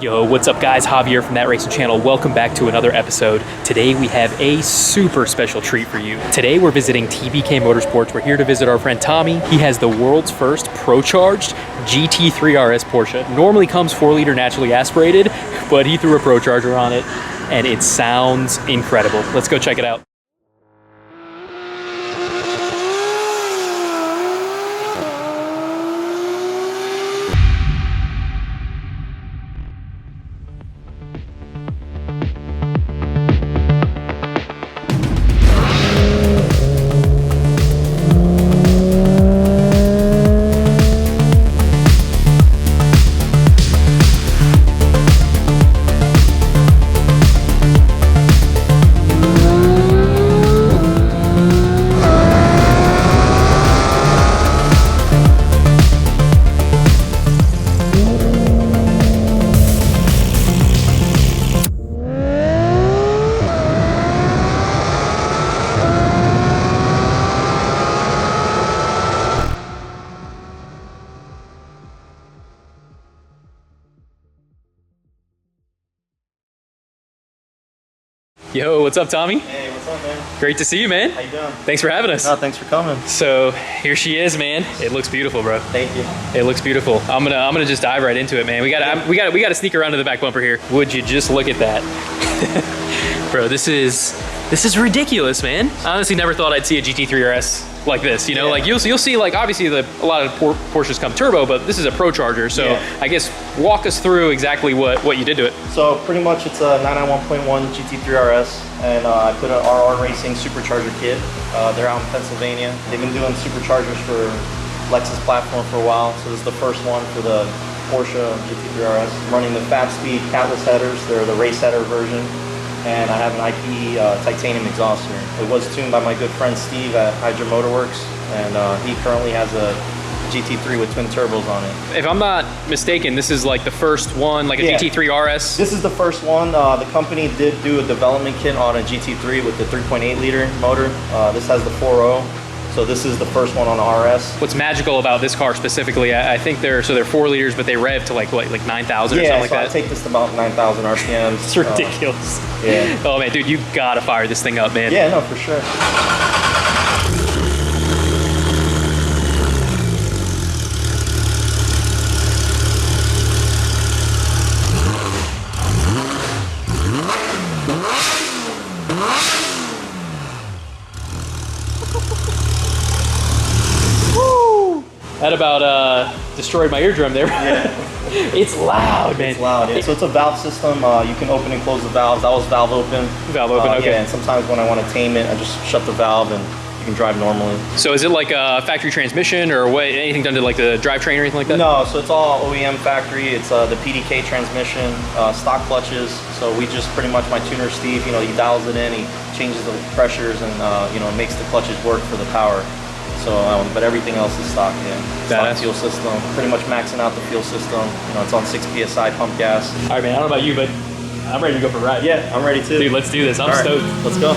Yo, what's up guys? Javier from That Racing Channel. Welcome back to another episode. Today we have a super special treat for you. Today we're visiting TBK Motorsports. We're here to visit our friend Tommy. He has the world's first Procharged GT3 RS Porsche. Normally comes 4-liter naturally aspirated, but he threw a Procharger on it and it sounds incredible. Let's go check it out. Yo, what's up, Tommy? Hey, what's up, man? Great to see you, man. How you doing? Thanks for having us. No, thanks for coming. So here she is, man. It looks beautiful, bro. Thank you. It looks beautiful. I'm gonna just dive right into it, man. We gotta sneak around to the back bumper here. Would you just look at that, bro? This is ridiculous, man. I honestly never thought I'd see a GT3 RS like this. You know, like you'll see like obviously a lot of Porsches come turbo, but this is a Procharger. So yeah. I guess walk us through exactly what you did to it. So pretty much it's a 991.1 GT3 RS, and I put an RR Racing supercharger kit. They're out in Pennsylvania. They've been doing superchargers for Lexus platform for a while. So this is the first one for the Porsche GT3 RS. I'm running the fat speed catless headers. They're the race header version. And I have an IPE titanium exhaust here. It was tuned by my good friend Steve at Hydra Motorworks, and he currently has a GT3 with twin turbos on it. If I'm not mistaken, this is like the first one, like a GT3 RS? This is the first one. The company did do a development kit on a GT3 with the 3.8 liter motor. This has the 4.0. So this is the first one on RS. What's magical about this car specifically, I think they're 4 liters, but they rev to like 9,000 or something like that? Yeah, so I take this to about 9,000 RPMs. It's ridiculous. Yeah. Oh man, dude, you gotta fire this thing up, man. Yeah, no, for sure. That about destroyed my eardrum there. Yeah. It's loud, man. It's loud, yeah. So it's a valve system. You can open and close the valves. That was valve open. Valve open, okay. Yeah, and sometimes when I want to tame it, I just shut the valve and you can drive normally. So is it like a factory transmission or what? Anything done to like the drivetrain or anything like that? No, so it's all OEM factory. It's the PDK transmission, stock clutches. So we just pretty much, my tuner Steve, you know, he dials it in, he changes the pressures and, you know, makes the clutches work for the power. So, but everything else is stock, yeah. Stock fuel system, pretty much maxing out the fuel system. You know, it's on 6 PSI pump gas. All right, man, I don't know about you, but I'm ready to go for a ride. Yeah, I'm ready too. Dude, let's do this. I'm stoked. Let's go.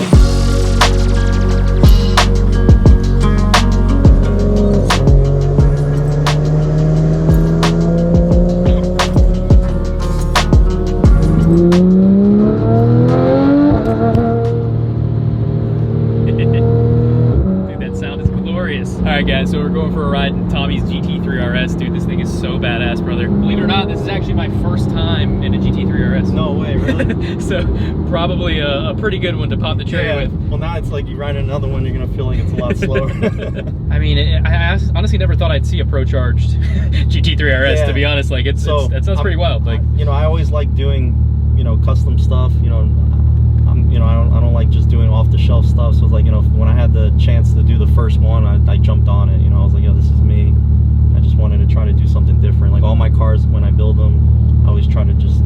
Alright guys, so we're going for a ride in Tommy's GT3 RS. Dude, this thing is so badass, brother. Believe it or not, this is actually my first time in a GT3 RS. No way, really? So, probably a pretty good one to pop the cherry with. Well, now it's like you ride another one, you're going to feel like it's a lot slower. I mean, I honestly never thought I'd see a Procharged GT3 RS, to be honest. Like, it sounds pretty wild. Like, you know, I always like doing, you know, custom stuff, you know. I don't like just doing off-the-shelf stuff. So it's like, you know, when I had the chance to do the first one, I jumped on it. You know, I was like, yo, this is me. I just wanted to try to do something different. Like all my cars, when I build them, I always try to just,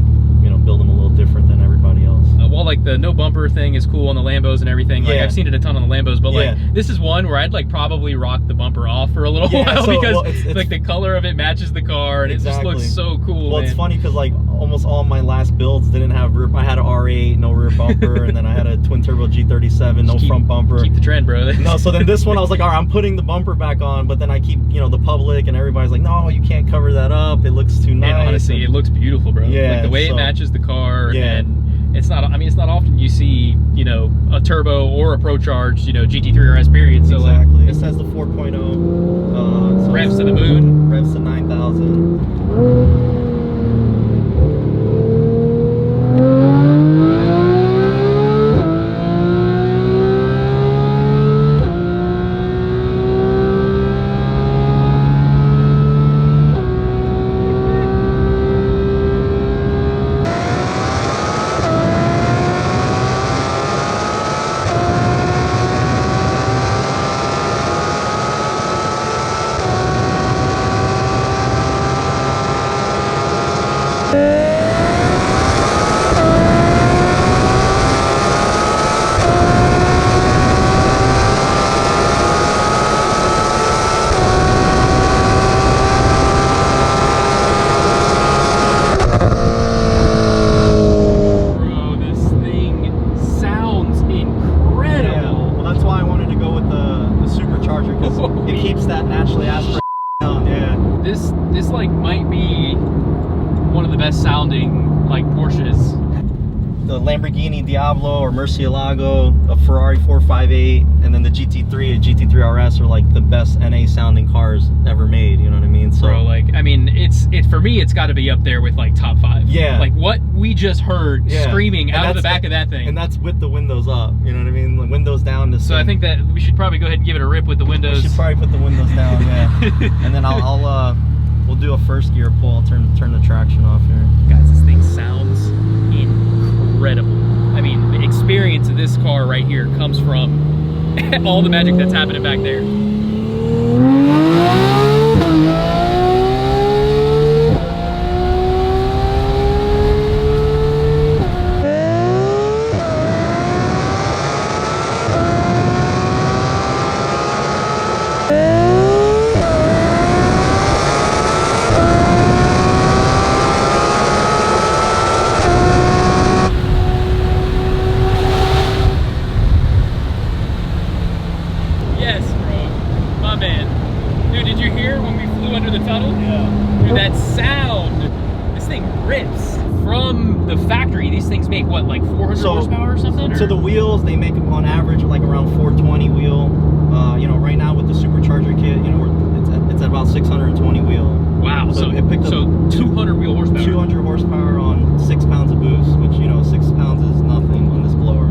you know, build them a little different than everybody else. Well, like the no bumper thing is cool on the Lambos and everything. Like Yeah. I've seen it a ton on the Lambos, but Yeah. like this is one where I'd like probably rock the bumper off for a little while because it's like the color of it matches the car and Exactly. it just looks so cool. Well, man. it's funny because like almost all my last builds didn't have rear. I had an R8, no rear bumper, and then I had a twin turbo G37, no front bumper. Keep the trend, bro. No, so then this one I was like, all right, I'm putting the bumper back on, but then I keep, you know, the public and everybody's like, no, you can't cover that up. It looks too nice. And honestly, it looks beautiful, bro. Yeah, like the way it matches the car. Yeah. And it's not. I mean, it's not often you see, you know, a turbo or a Procharged, you know, GT3 RS period. So exactly. like, This has the 4.0. So revs to the moon. Revs to 9,000. It keeps that naturally aspirated sound, yeah. This like might be one of the best sounding like Porsches. The Lamborghini Diablo or Murcielago, a Ferrari 458, and then the GT3 and GT3 RS are like the best NA sounding cars ever made. You know what I mean? So, bro, like I mean, it's for me, it's got to be up there with like top 5. Yeah. Like what we just heard screaming out of the back of that thing, and that's with the windows up. You know what I mean? The windows down. So I think that we should probably go ahead and give it a rip with the windows. We should probably put the windows down, yeah. And then we'll do a first gear pull. I'll turn the traction off here. Guys, this thing sounds incredible. I mean, the experience of this car right here comes from all the magic that's happening back there. That sound, this thing rips. From the factory, these things make what, like 400 horsepower or something? So the wheels, they make on average like around 420 wheel. You know, right now with the supercharger kit, you know, it's at about 620 wheel. Wow, so it picked up 200 wheel horsepower. 200 horsepower on 6 pounds of boost, which, you know, 6 pounds is nothing on this blower.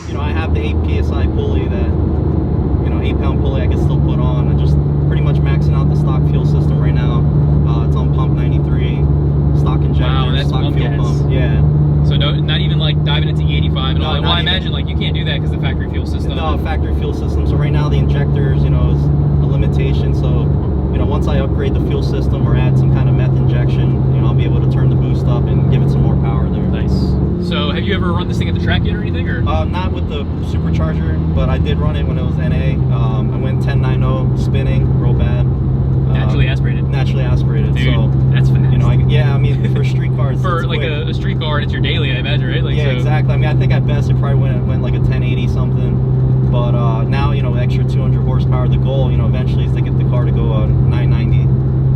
You know, I have the 8 PSI pulley that, you know, 8-pound pulley I can still put on. I'm just pretty much maxing out the stock fuel system right now. It's on pump 93, stock injector, wow, that's stock pump fuel gas. pump. Yeah. So not even like diving into E85 and all that. Well, I even. imagine like you can't do that because the factory fuel system. No, factory fuel system. So right now the injectors, you know, is a limitation. So, you know, once I upgrade the fuel system or add some kind of meth injection, you know, I'll be able to turn the boost up and give it some more power there. Nice. So have you ever run this thing at the track yet or anything? Or? Not with the supercharger, but I did run it when it was NA. I went 10.90 spinning real bad. Naturally aspirated. Naturally aspirated. Dude, so that's fast. You know, I mean, for street cars, for like a street car, and it's your daily, I imagine, right? Like, yeah, so. Exactly. I mean, I think at best it probably went like a 1080 something. But now, you know, extra 200 horsepower. The goal, you know, eventually is to get the car to go 990.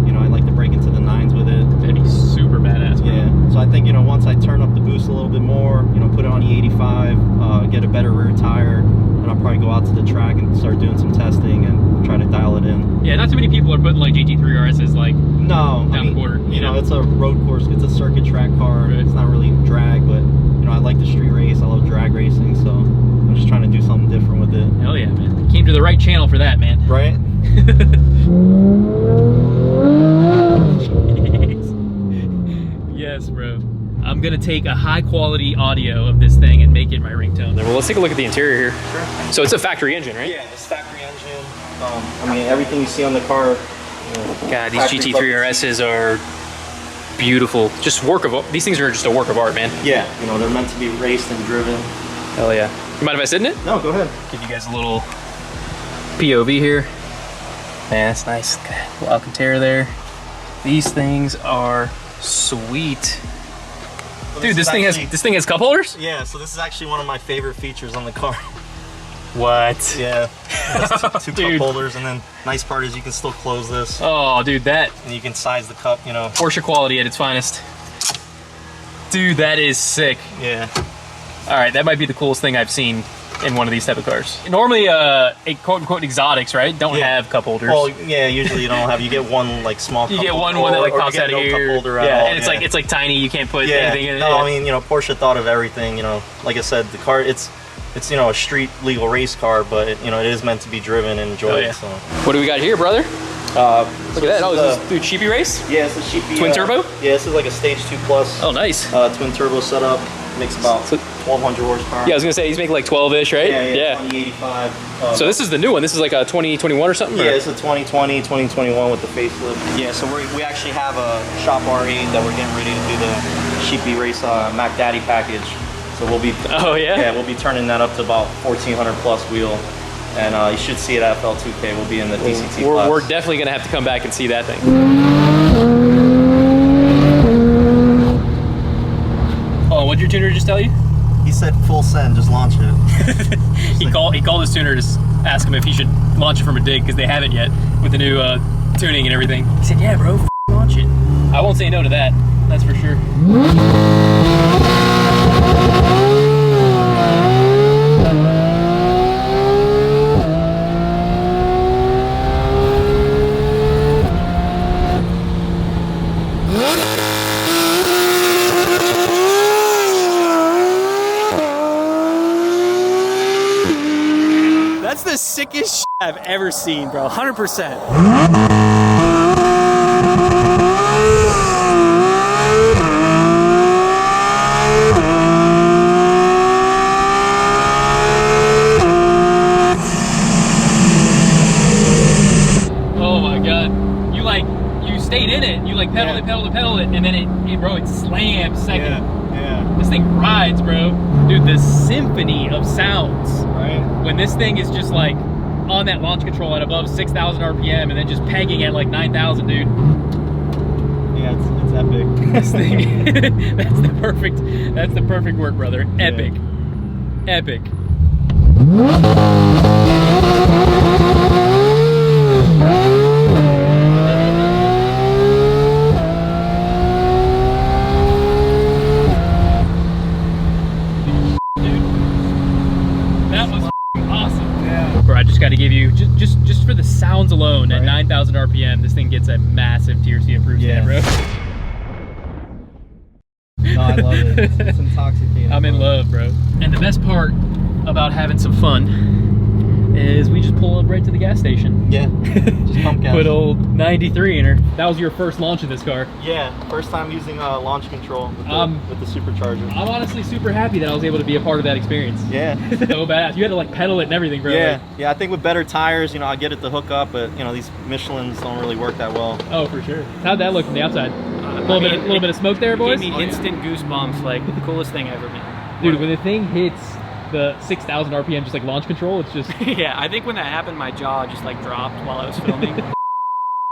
You know, I'd like to break into the 9s with it. That'd be super badass, bro. Yeah. So I think, you know, once I turn up the boost a little bit more, you know, put it on the 85, get a better rear tire, and I'll probably go out to the track and start doing some testing and try to dial it in. Yeah, not too many people are putting like GT3 RSs like down the quarter. You know, it's a road course, it's a circuit track car. Right. It's not really drag, but you know, I like the street race. I love drag racing, so I'm just trying to do something different with it. Hell yeah, man! Came to the right channel for that, man. Right. Yes, bro. I'm gonna take a high quality audio of this thing and make it my ringtone. Well, let's take a look at the interior here. Sure. So it's a factory engine, right? Yeah, it's factory engine. I mean, everything you see on the car. God, these GT3 RSs are beautiful. Just these things are just a work of art, man. Yeah, you know, they're meant to be raced and driven. Hell yeah. You mind if I sit in it? No, go ahead. Give you guys a little POV here. Man, that's nice. Little Alcantara there. These things are sweet. So dude, this thing has cup holders? Yeah, so this is actually one of my favorite features on the car. What? Yeah, two cup holders, and then nice part is you can still close this. Oh, dude, that. And you can size the cup, you know. Porsche quality at its finest. Dude, that is sick. Yeah. All right, that might be the coolest thing I've seen in one of these type of cars. Normally, quote-unquote exotics, right? Don't have cup holders. Well, yeah, usually you don't have. You get one like small. You get one that like pops out of here. Cup holder yeah, all, and it's like tiny. You can't put anything in it. No, I mean, you know, Porsche thought of everything. You know, like I said, the car it's you know, a street legal race car, but you know, it is meant to be driven and enjoyed. Oh, yeah. So. What do we got here, brother? Look at that. Oh, is this dude Sheepy Race? Yeah, it's a Sheepy. Twin turbo? Yeah, this is like a stage 2 plus. Oh, nice. Twin turbo setup. Makes about 1,200 horsepower. Yeah, I was gonna say he's making like 12-ish, right? Yeah. 2085. So this is the new one. This is like a 2021 or something? Yeah, it's a 2020, 2021 with the facelift. Yeah, so we actually have a Shop R8 that we're getting ready to do the Sheepy Race Mac Daddy package. So we'll be. Oh yeah. Yeah, we'll be turning that up to about 1,400 plus wheel. And you should see it at FL2K. We'll be in the DCT class. We're definitely gonna have to come back and see that thing. Oh, what'd your tuner just tell you? He said full send, just launch it. he called his tuner to ask him if he should launch it from a dig because they haven't yet with the new tuning and everything. He said, yeah, bro, launch it. I won't say no to that. That's for sure. That's the sickest shit I've ever seen, bro. 100%. Oh my god. You stayed in it. You like pedaled it, and then it slams second. Yeah. This thing rides, bro. Dude, the symphony of sounds. Right. When this thing is just like on that launch control at above 6,000 RPM and then just pegging at like 9,000, dude. Yeah, it's epic. This thing, that's the perfect word, brother. Epic. Yeah. Epic. I just got to give you just for the sounds alone at 9,000 RPM, this thing gets a massive TRC approved stand, bro. No, I love it. It's intoxicating. I'm in love, bro. And the best part about having some fun is we just pull up right to the gas station. Yeah, just pump gas. Put old 93 in her. That was your first launch of this car. Yeah, first time using launch control with the supercharger. I'm honestly super happy that I was able to be a part of that experience. Yeah. So badass. You had to like pedal it and everything, bro. Yeah, like, yeah. I think with better tires, you know, I get it to hook up, but you know, these Michelins don't really work that well. Oh, for sure. How'd that look from the outside? A little bit of smoke there, boys? Gave me instant goosebumps, like the coolest thing ever, man. Dude, when the thing hits the 6,000 RPM, just like launch control, it's just... Yeah, I think when that happened, my jaw just like dropped while I was filming.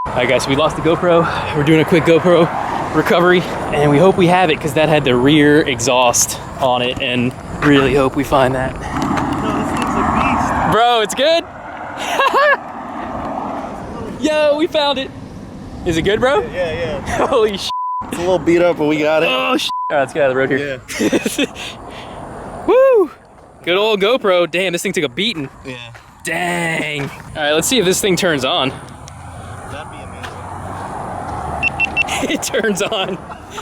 Alright guys, so we lost the GoPro. We're doing a quick GoPro recovery, and we hope we have it because that had the rear exhaust on it, and really hope we find that. No, this thing's a beast. Bro, it's good? Yo, we found it. Is it good, bro? Yeah. Holy shit. It's a little beat up, but we got it. Oh shit. Alright, let's get out of the road here. Yeah. Woo! Good old GoPro. Damn, this thing took a beating. Yeah. Dang. Alright, let's see if this thing turns on. That'd be amazing. It turns on.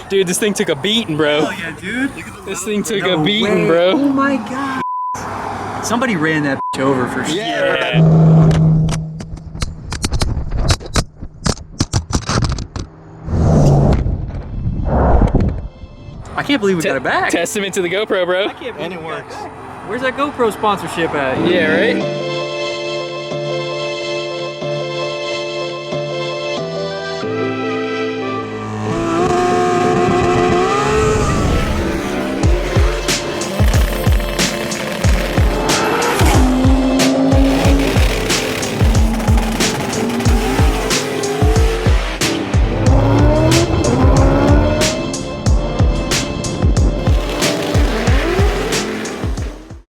Dude, this thing took a beating, bro. Oh yeah, dude. This thing took a beating, bro. Oh my god. Somebody ran that bitch over for sure. Yeah. I can't believe we got it back. Testament to the GoPro, bro. I can't And it works. Where's that GoPro sponsorship at? Yeah, right?